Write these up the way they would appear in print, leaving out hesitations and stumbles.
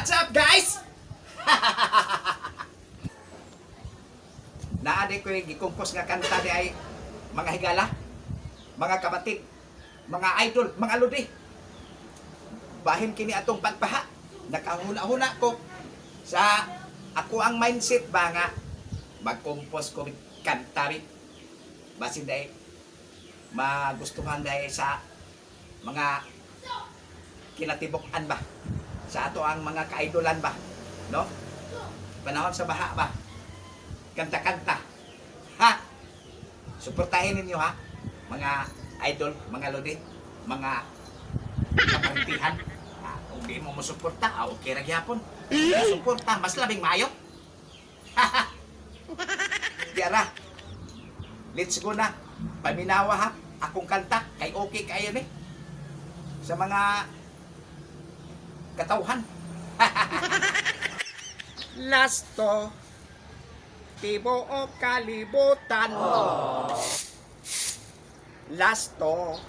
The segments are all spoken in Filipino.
What's up, guys? Naadi ko yung gikumpos nga kanta di ay mga higala, mga kapatid, mga idol, mga ludi. Bahin kini atong pagpaha. Nakahuna-huna ko sa ako ang mindset ba nga magkumpos ko kanta rin. Basin dahil magustuhan dahil sa mga kinatibukan ba, sa ato ang mga kaidolan ba, no? Panahon sa baha ba, kanta-kanta, ha? Suportahin ninyo, ha? Mga idol, mga lodi, mga kaparintihan. Kung di mo musuporta, okay ra gyapon. Suporta, mas labing maayo. Diara, let's go na. Paminawa, ha? Akong kanta, kay okay kayo ni. Sa mga katauhan. Lasto, tibo o kalibutan. Lasto,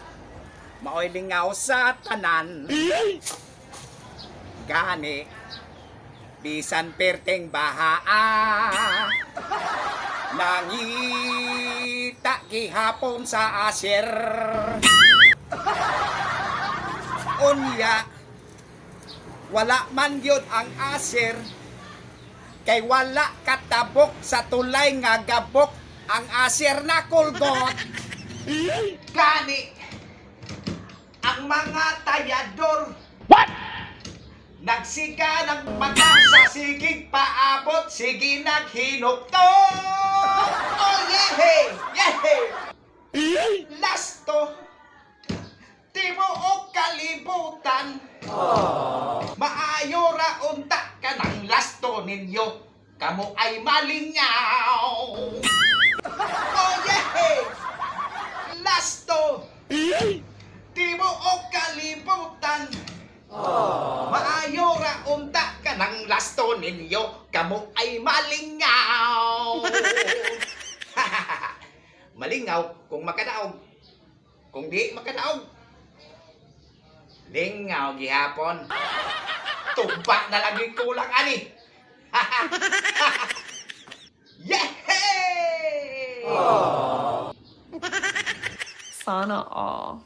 maoy lingaw sa tanan. Gani, bisan perteng bahaa. Nangita gihapon sa aser. Unya, wala man yun ang aser. Kay wala katabok sa tulay nga gabok ang aser na kulgot. Gani, ang mga tayador. What? Nagsiga ng mata sa sigig paabot, sige naghinukto. Oh yeah, yeah. Lasto, timo o kalibutan. Maayo ra unta ka ng lasto ninyo, kamo ay malingaw. Oh yeah, lasto, timo o kalibutan. Maayo ra unta ka ng lasto ninyo, kamo ay malingaw. Malingaw kung makadaog, kung di makadaog, lingaw gihapon. Tuba na lagi kulang ani. Yehey! Sana all.